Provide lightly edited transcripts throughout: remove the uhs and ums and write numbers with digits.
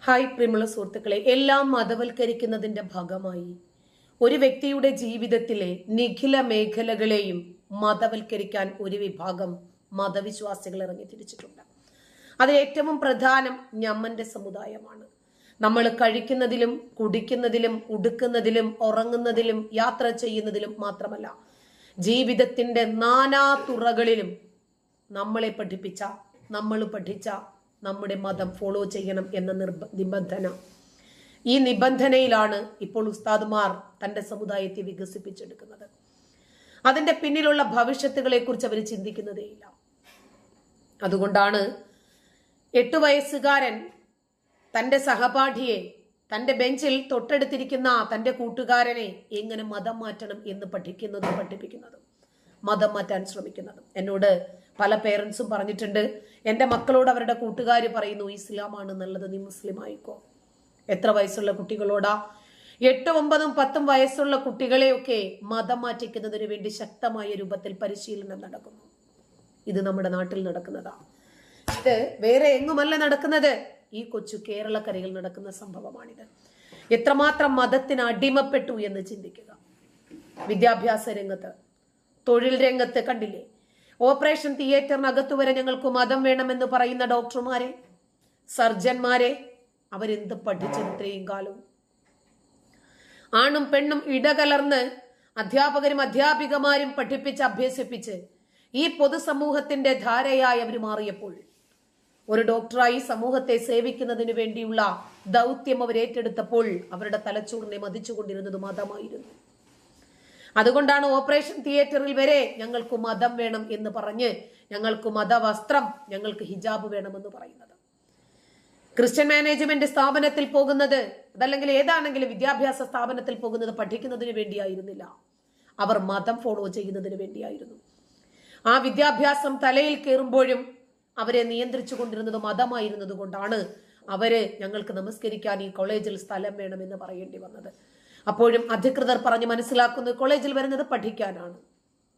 Hi പ്രിയമുള്ള സുഹൃത്തുക്കളെ, എല്ലാം മതവൽക്കരിക്കുന്നതിന്റെ ഭാഗമായി ഒരു വ്യക്തിയുടെ ജീവിതത്തിലെ നിഖില മേഖലകളെയും മതവൽക്കരിക്കാൻ ഒരു വിഭാഗം മതവിശ്വാസികൾ ഇറങ്ങി തിരിച്ചിട്ടുണ്ട്. അതിൽ ഏറ്റവും പ്രധാനം ഞമ്മന്റെ സമുദായമാണ്. നമ്മൾ കഴിക്കുന്നതിലും കുടിക്കുന്നതിലും ഉടുക്കുന്നതിലും ഉറങ്ങുന്നതിലും യാത്ര ചെയ്യുന്നതിലും മാത്രമല്ല, ജീവിതത്തിന്റെ നാനാ തുറകളിലും നമ്മളെ പഠിപ്പിച്ച, നമ്മൾ പഠിച്ച നമ്മുടെ മതം ഫോളോ ചെയ്യണം എന്ന നിബന്ധന. ഈ നിബന്ധനയിലാണ് ഇപ്പോൾ ഉസ്താദുമാർ തന്റെ സമുദായത്തെ വികസിപ്പിച്ചെടുക്കുന്നത്. അതിന്റെ പിന്നിലുള്ള ഭവിഷ്യത്തുകളെ കുറിച്ച് അവർ ചിന്തിക്കുന്നതേയില്ല. അതുകൊണ്ടാണ് 8 വയസ്സുകാരൻ തന്റെ സഹപാഠിയെ, തന്റെ ബെഞ്ചിൽ തൊട്ടടുത്തിരിക്കുന്ന തന്റെ കൂട്ടുകാരനെ എങ്ങനെ മതം മാറ്റണം എന്ന് പഠിപ്പിക്കുന്നതും മതം മാറ്റാൻ ശ്രമിക്കുന്നതും. എന്നോട് പല പേരൻസും പറഞ്ഞിട്ടുണ്ട്, എൻ്റെ മക്കളോട് അവരുടെ കൂട്ടുകാർ പറയുന്നു, ഇസ്ലാമാണ് നല്ലത്, നീ മുസ്ലിം ആയിക്കോ. എത്ര വയസ്സുള്ള കുട്ടികളോടാ? 8, 9, 10 വയസ്സുള്ള കുട്ടികളെയൊക്കെ മതം മാറ്റിക്കുന്നതിന് വേണ്ടി ശക്തമായ രൂപത്തിൽ പരിശീലനം നടക്കുന്നു. ഇത് നമ്മുടെ നാട്ടിൽ നടക്കുന്നതാ. ഇത് വേറെ എങ്ങുമല്ല നടക്കുന്നത്, ഈ കൊച്ചു കേരളക്കരയിൽ നടക്കുന്ന സംഭവമാണിത്. എത്രമാത്രം മതത്തിന് അടിമപ്പെട്ടു എന്ന് ചിന്തിക്കുക. വിദ്യാഭ്യാസ രംഗത്ത്, തൊഴിൽ രംഗത്ത് കണ്ടില്ലേ? ഓപ്പറേഷൻ തിയേറ്ററിനകത്തു വരെ ഞങ്ങൾക്ക് മതം വേണമെന്ന് പറയുന്ന ഡോക്ടർമാരെ, സർജന്മാരെ, അവരെന്ത് പഠിച്ചത് ഇത്രയും കാലം? ആണും പെണ്ണും ഇടകലർന്ന് അധ്യാപകരും അധ്യാപികമാരും പഠിപ്പിച്ച് അഭ്യസിപ്പിച്ച് ഈ പൊതുസമൂഹത്തിന്റെ ധാരയായി അവർ മാറിയപ്പോൾ, ഒരു ഡോക്ടറായി സമൂഹത്തെ സേവിക്കുന്നതിന് വേണ്ടിയുള്ള ദൗത്യം അവർ ഏറ്റെടുത്തപ്പോൾ അവരുടെ തലച്ചോറിനെ മതിച്ചുകൊണ്ടിരുന്നത് മതമായിരുന്നു. അതുകൊണ്ടാണ് ഓപ്പറേഷൻ തിയേറ്ററിൽ വരെ ഞങ്ങൾക്ക് മതം വേണം എന്ന് പറഞ്ഞ്, ഞങ്ങൾക്ക് മതവസ്ത്രം, ഞങ്ങൾക്ക് ഹിജാബ് വേണമെന്ന് പറയുന്നത്. ക്രിസ്ത്യൻ മാനേജ്മെന്റ് സ്ഥാപനത്തിൽ പോകുന്നത്, അതല്ലെങ്കിൽ ഏതാണെങ്കിലും വിദ്യാഭ്യാസ സ്ഥാപനത്തിൽ പോകുന്നത് പഠിക്കുന്നതിന് വേണ്ടിയായിരുന്നില്ല, അവർ മതം ഫോളോ ചെയ്യുന്നതിന് വേണ്ടിയായിരുന്നു. ആ വിദ്യാഭ്യാസം തലയിൽ കയറുമ്പോഴും അവരെ നിയന്ത്രിച്ചു കൊണ്ടിരുന്നത് മതമായിരുന്നത് കൊണ്ടാണ് അവര് ഞങ്ങൾക്ക് നമസ്കരിക്കാൻ ഈ കോളേജിൽ സ്ഥലം വേണമെന്ന് പറയേണ്ടി വന്നത്. അപ്പോഴും അധികൃതർ പറഞ്ഞ് മനസ്സിലാക്കുന്നത് കോളേജിൽ വരുന്നത് പഠിക്കാനാണ്,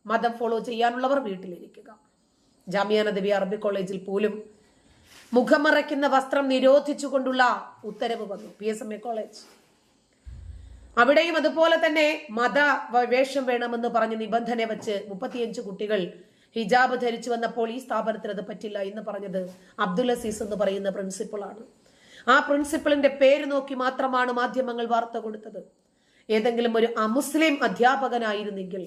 മതം ഫോളോ ചെയ്യാനുള്ളവർ വീട്ടിലിരിക്കുക. ജാമിയ നദവി അറബി കോളേജിൽ പോലും മുഖമറയ്ക്കുന്ന വസ്ത്രം നിരോധിച്ചുകൊണ്ടുള്ള ഉത്തരവ് വന്നു. PSMA കോളേജ്, അവിടെയും അതുപോലെ തന്നെ മത വേഷം വേണമെന്ന് പറഞ്ഞ് നിബന്ധന വെച്ച് 35 കുട്ടികൾ ഹിജാബ് ധരിച്ചു വന്നപ്പോൾ ഈ സ്ഥാപനത്തിന് അത് പറ്റില്ല എന്ന് പറഞ്ഞത് അബ്ദുൽ അസീസ് എന്ന് പറയുന്ന പ്രിൻസിപ്പളാണ്. ആ പ്രിൻസിപ്പളിന്റെ പേര് നോക്കി മാത്രമാണ് മാധ്യമങ്ങൾ വാർത്ത കൊടുത്തത്. ഏതെങ്കിലും ഒരു അമുസ്ലിം അധ്യാപകനായിരുന്നെങ്കിൽ,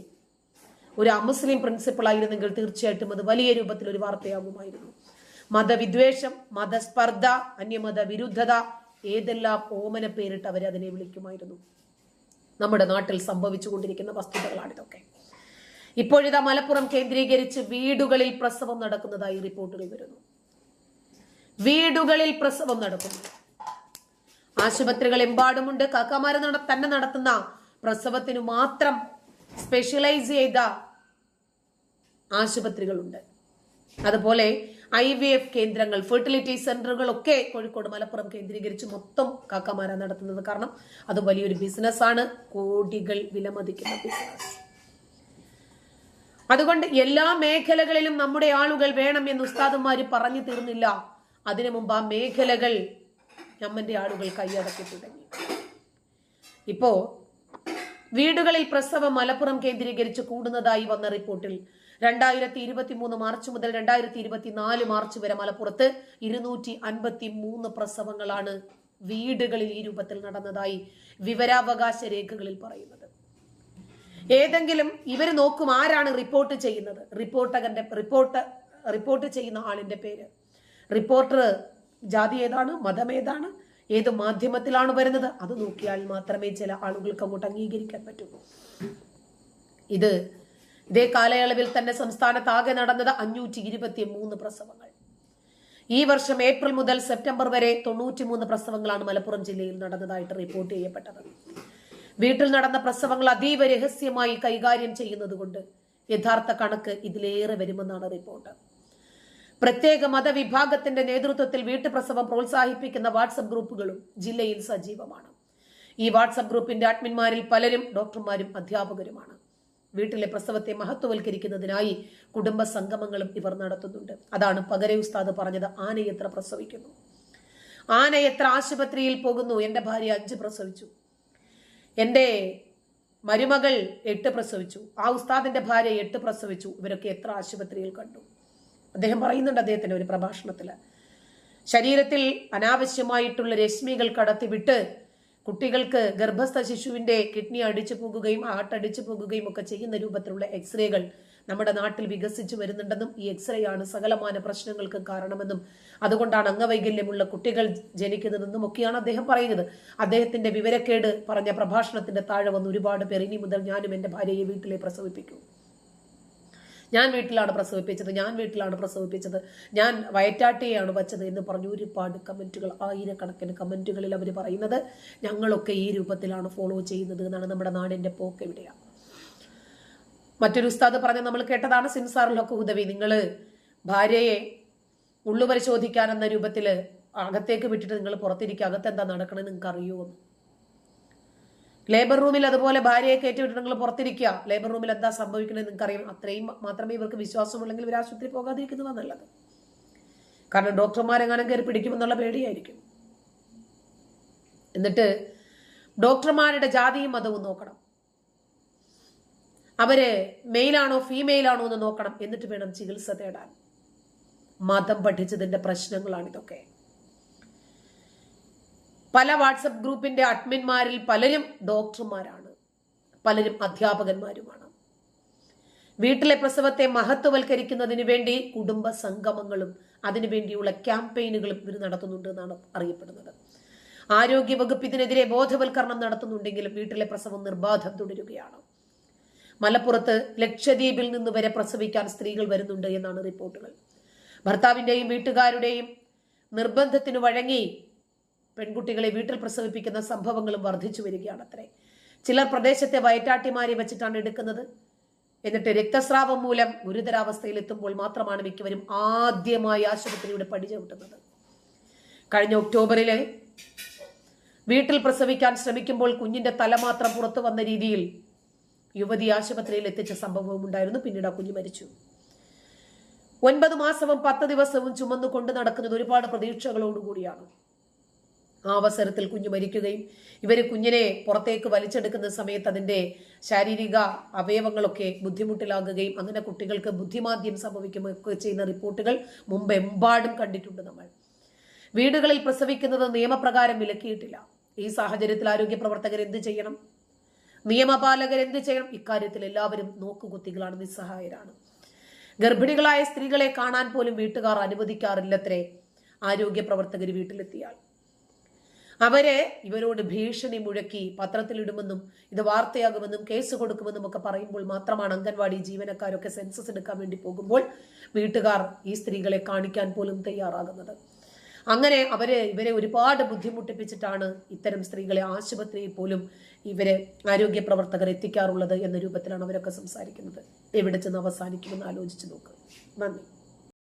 ഒരു അമുസ്ലിം പ്രിൻസിപ്പൾ ആയിരുന്നെങ്കിൽ തീർച്ചയായിട്ടും അത് വലിയ രൂപത്തിൽ ഒരു വാർത്തയാകുമായിരുന്നു. മതവിദ്വേഷം, മതസ്പർദ്ധ, അന്യമത വിരുദ്ധത, ഏതെല്ലാം ഓമന പേരിട്ട് അവരതിനെ വിളിക്കുമായിരുന്നു. നമ്മുടെ നാട്ടിൽ സംഭവിച്ചുകൊണ്ടിരിക്കുന്ന വസ്തുതകളാണിതൊക്കെ. ഇപ്പോഴിതാ മലപ്പുറം കേന്ദ്രീകരിച്ച് വീടുകളിൽ പ്രസവം നടക്കുന്നതായി റിപ്പോർട്ടുകൾ വരുന്നു. വീടുകളിൽ പ്രസവം നടക്കുന്നു. ആശുപത്രികൾ എമ്പാടുമുണ്ട്. കാക്കാമാര് തന്നെ നടത്തുന്ന പ്രസവത്തിനു മാത്രം സ്പെഷ്യലൈസ് ചെയ്ത ആശുപത്രികളുണ്ട്. അതുപോലെ IVF കേന്ദ്രങ്ങൾ, ഫെർട്ടിലിറ്റി സെന്ററുകളൊക്കെ കോഴിക്കോട്, മലപ്പുറം കേന്ദ്രീകരിച്ച് മൊത്തം കാക്കാമാരാണ് നടത്തുന്നത്. കാരണം അത് വലിയൊരു ബിസിനസ്സാണ്, കോടികൾ വിലമതിക്കുന്ന ബിസിനസ്. അതുകൊണ്ട് എല്ലാ മേഖലകളിലും നമ്മുടെ ആളുകൾ വേണം എന്ന് ഉസ്താദുമാര് പറഞ്ഞു തീർന്നില്ല. അതിനു മുമ്പ് ആ മേഖലകൾ നമ്മന്റെ ആളുകൾ കൈയടക്കി തുടങ്ങി. ഇപ്പോ വീടുകളിൽ പ്രസവം മലപ്പുറം കേന്ദ്രീകരിച്ച് കൂടുന്നതായി വന്ന റിപ്പോർട്ടിൽ 2023 മാർച്ച് മുതൽ 2024 മാർച്ച് വരെ മലപ്പുറത്ത് 253 പ്രസവങ്ങളാണ് വീടുകളിൽ ഈ രൂപത്തിൽ നടന്നതായി വിവരാവകാശ രേഖകളിൽ പറയുന്നത്. ഏതെങ്കിലും ഇവര് നോക്കും ആരാണ് റിപ്പോർട്ട് ചെയ്യുന്നത്, റിപ്പോർട്ട് ചെയ്യുന്ന ആളിന്റെ പേര്, റിപ്പോർട്ടർ ജാതി ഏതാണ്, മതം ഏതാണ്, ഏത് മാധ്യമത്തിലാണ് വരുന്നത്, അത് നോക്കിയാൽ മാത്രമേ ചില ആളുകൾക്ക് അങ്ങോട്ട് അംഗീകരിക്കാൻ പറ്റൂ. ഇതേ കാലയളവിൽ തന്നെ സംസ്ഥാനത്താകെ നടന്നത് 523 പ്രസവങ്ങൾ. ഈ വർഷം ഏപ്രിൽ മുതൽ സെപ്റ്റംബർ വരെ 93 പ്രസവങ്ങളാണ് മലപ്പുറം ജില്ലയിൽ നടന്നതായിട്ട് റിപ്പോർട്ട് ചെയ്യപ്പെട്ടത്. വീട്ടിൽ നടന്ന പ്രസവങ്ങൾ അതീവ രഹസ്യമായി കൈകാര്യം ചെയ്യുന്നത് കൊണ്ട് യഥാർത്ഥ കണക്ക് ഇതിലേറെ വരുമെന്നാണ് റിപ്പോർട്ട്. പ്രത്യേക മതവിഭാഗത്തിന്റെ നേതൃത്വത്തിൽ വീട്ടുപ്രസവം പ്രോത്സാഹിപ്പിക്കുന്ന വാട്സപ്പ് ഗ്രൂപ്പുകളും ജില്ലയിൽ സജീവമാണ്. ഈ വാട്സപ്പ് ഗ്രൂപ്പിന്റെ അഡ്മിന്മാരിൽ പലരും ഡോക്ടർമാരും അധ്യാപകരുമാണ്. വീട്ടിലെ പ്രസവത്തെ മഹത്വവൽക്കരിക്കുന്നതിനായി കുടുംബ സംഗമങ്ങളും ഇവർ നടത്തുന്നുണ്ട്. അതാണ് പകരെ ഉസ്താദ് പറഞ്ഞത്, ആനയെത്ര പ്രസവിക്കുന്നു. ആന എത്ര ആശുപത്രിയിൽ പോകുന്നു. എൻ്റെ ഭാര്യ 5 പ്രസവിച്ചു, എൻ്റെ മരുമകൾ 8 പ്രസവിച്ചു, ആ ഉസ്താദിന്റെ ഭാര്യ 8 പ്രസവിച്ചു. ഇവരൊക്കെ എത്ര ആശുപത്രിയിൽ കണ്ടു. അദ്ദേഹം പറയുന്നുണ്ട് അദ്ദേഹത്തിന്റെ ഒരു പ്രഭാഷണത്തില്, ശരീരത്തിൽ അനാവശ്യമായിട്ടുള്ള രശ്മികൾ കടത്തിവിട്ട് കുട്ടികൾക്ക് ഗർഭസ്ഥ ശിശുവിന്റെ കിഡ്നി അടിച്ചു പോകുകയും ഹാർട്ട് അടിച്ചു പോകുകയും ഒക്കെ ചെയ്യുന്ന രൂപത്തിലുള്ള എക്സ്റേകൾ നമ്മുടെ നാട്ടിൽ വികസിച്ചു വരുന്നുണ്ടെന്നും ഈ എക്സ്റേ ആണ് സകലമാന പ്രശ്നങ്ങൾക്ക് കാരണമെന്നും അതുകൊണ്ടാണ് അംഗവൈകല്യമുള്ള കുട്ടികൾ ജനിക്കുന്നതെന്നും ഒക്കെയാണ് അദ്ദേഹം പറയുന്നത്. അദ്ദേഹത്തിന്റെ വിവരക്കേട് പറഞ്ഞ പ്രഭാഷണത്തിന്റെ താഴെ വന്ന് ഒരുപാട് പേർ ഇനി മുതൽ ഞാനും എൻ്റെ ഭാര്യയെ വീട്ടിലെ പ്രസവിപ്പിക്കൂ, ഞാൻ വീട്ടിലാണ് പ്രസവിപ്പിച്ചത്, ഞാൻ വയറ്റാട്ടിയെയാണ് വച്ചത് എന്ന് പറഞ്ഞു ഒരുപാട് കമന്റുകൾ, ആയിരക്കണക്കിന് കമന്റുകളിൽ അവർ പറയുന്നത് ഞങ്ങളൊക്കെ ഈ രൂപത്തിലാണ് ഫോളോ ചെയ്യുന്നത് എന്നാണ്. നമ്മുടെ നാടിന്റെ പോക്ക് എവിടെയാണ്? മറ്റൊരു ഉസ്താദ് പറഞ്ഞ് നമ്മൾ കേട്ടതാണ്, സിൻസാറിലൊക്കെ ഉദവി, നിങ്ങൾ ഭാര്യയെ ഉള്ളു പരിശോധിക്കാനെന്ന രൂപത്തില് അകത്തേക്ക് വിട്ടിട്ട് നിങ്ങൾ പുറത്തിരിക്കുക, അകത്ത് എന്താ നടക്കണമെന്ന് നിങ്ങൾക്ക് അറിയുമോ? ലേബർ റൂമിൽ അതുപോലെ ഭാര്യയെ കയറ്റി വിട്ടിട്ട് നിങ്ങൾ പുറത്തിരിക്കുക, ലേബർ റൂമിൽ എന്താ സംഭവിക്കുന്നത് നിങ്ങൾക്ക് അറിയാം. അത്രയും മാത്രമേ ഇവർക്ക് വിശ്വാസമുള്ളെങ്കിൽ ഇവർ ആശുപത്രി പോകാതിരിക്കുന്നതാണ് നല്ലത്. കാരണം ഡോക്ടർമാരെങ്ങാനും കയറി പിടിക്കുമെന്നുള്ള പേടിയായിരിക്കും. എന്നിട്ട് ഡോക്ടർമാരുടെ ജാതിയും മതവും നോക്കണം, അവര് മെയിലാണോ ഫീമെയിലാണോ എന്ന് നോക്കണം, എന്നിട്ട് വേണം ചികിത്സ തേടാൻ. മതം പഠിച്ചതിന്റെ പ്രശ്നങ്ങളാണിതൊക്കെ. പല വാട്സപ്പ് ഗ്രൂപ്പിന്റെ അഡ്മിന്മാരിൽ പലരും ഡോക്ടർമാരാണ്, പലരും അധ്യാപകന്മാരുമാണ്. വീട്ടിലെ പ്രസവത്തെ മഹത്വവൽക്കരിക്കുന്നതിന് വേണ്ടി കുടുംബ സംഗമങ്ങളും അതിനുവേണ്ടിയുള്ള ക്യാമ്പയിനുകളും ഇവർ നടത്തുന്നുണ്ട് എന്നാണ് അറിയപ്പെടുന്നത്. ആരോഗ്യവകുപ്പ് ഇതിനെതിരെ ബോധവൽക്കരണം നടത്തുന്നുണ്ടെങ്കിലും വീട്ടിലെ പ്രസവം നിർബാധം തുടരുകയാണ്. മലപ്പുറത്ത് ലക്ഷദ്വീപിൽ നിന്ന് വരെ പ്രസവിക്കാൻ സ്ത്രീകൾ വരുന്നുണ്ട് എന്നാണ് റിപ്പോർട്ടുകൾ. ഭർത്താവിന്റെയും വീട്ടുകാരുടെയും നിർബന്ധത്തിന് വഴങ്ങി പെൺകുട്ടികളെ വീട്ടിൽ പ്രസവിപ്പിക്കുന്ന സംഭവങ്ങളും വർദ്ധിച്ചു വരികയാണത്രേ. ചിലർ പ്രദേശത്തെ വയറ്റാട്ടിമാരെ വെച്ചിട്ടാണ് എടുക്കുന്നത്. എന്നിട്ട് രക്തസ്രാവം മൂലം ഗുരുതരാവസ്ഥയിൽ എത്തുമ്പോൾ മാത്രമാണ് മിക്കവരും ആദ്യമായി ആശുപത്രിയുടെ പടി ചവിട്ടുന്നത്. കഴിഞ്ഞ ഒക്ടോബറിലെ വീട്ടിൽ പ്രസവിക്കാൻ ശ്രമിക്കുമ്പോൾ കുഞ്ഞിന്റെ തല മാത്രം പുറത്തു വന്ന രീതിയിൽ യുവതി ആശുപത്രിയിൽ എത്തിച്ച സംഭവവും ഉണ്ടായിരുന്നു. പിന്നീട് ആ കുഞ്ഞ് മരിച്ചു. 9 മാസവും 10 ദിവസവും ചുമന്നു കൊണ്ട് നടക്കുന്നത് ഒരുപാട് പ്രതീക്ഷകളോടുകൂടിയാണ്. ആ അവസരത്തിൽ കുഞ്ഞ് മരിക്കുകയും ഇവര് കുഞ്ഞിനെ പുറത്തേക്ക് വലിച്ചെടുക്കുന്ന സമയത്ത് അതിന്റെ ശാരീരിക അവയവങ്ങളൊക്കെ ബുദ്ധിമുട്ടിലാകുകയും അങ്ങനെ കുട്ടികൾക്ക് ബുദ്ധിമാന്ദ്യം സംഭവിക്കുകയൊക്കെ ചെയ്യുന്ന റിപ്പോർട്ടുകൾ മുമ്പെമ്പാടും കണ്ടിട്ടുണ്ട് നമ്മൾ. വീടുകളിൽ പ്രസവിക്കുന്നത് നിയമപ്രകാരം വിലക്കിയിട്ടില്ല. ഈ സാഹചര്യത്തിൽ ആരോഗ്യ പ്രവർത്തകർ എന്ത് ചെയ്യണം? നിയമപാലകർ എന്ത് ചെയ്യണം? ഇക്കാര്യത്തിൽ എല്ലാവരും നോക്കുകുത്തികളാണ്, നിസ്സഹായരാണ്. ഗർഭിണികളായ സ്ത്രീകളെ കാണാൻ പോലും വീട്ടുകാർ അനുവദിക്കാറില്ലത്രേ. ആരോഗ്യ പ്രവർത്തകർ വീട്ടിലെത്തിയാൽ അവരെ ഇവരോട് ഭീഷണി മുഴക്കി പത്രത്തിലിടുമെന്നും ഇത് വാർത്തയാകുമെന്നും കേസ് കൊടുക്കുമെന്നും ഒക്കെ പറയുമ്പോൾ മാത്രമാണ് അംഗൻവാടി ജീവനക്കാരൊക്കെ സെൻസസ് എടുക്കാൻ വേണ്ടി പോകുമ്പോൾ വീട്ടുകാർ ഈ സ്ത്രീകളെ കാണിക്കാൻ പോലും തയ്യാറാകുന്നത്. അങ്ങനെ ഇവരെ ഒരുപാട് ബുദ്ധിമുട്ടിപ്പിച്ചിട്ടാണ് ഇത്തരം സ്ത്രീകളെ ആശുപത്രിയിൽ പോലും ഇവരെ ആരോഗ്യ പ്രവർത്തകർ എത്തിക്കാറുള്ളത് എന്ന രൂപത്തിലാണ് അവരൊക്കെ സംസാരിക്കുന്നത്. എവിടെ ചെന്ന് അവസാനിക്കുമെന്ന് ആലോചിച്ച് നോക്കുക. നന്ദി.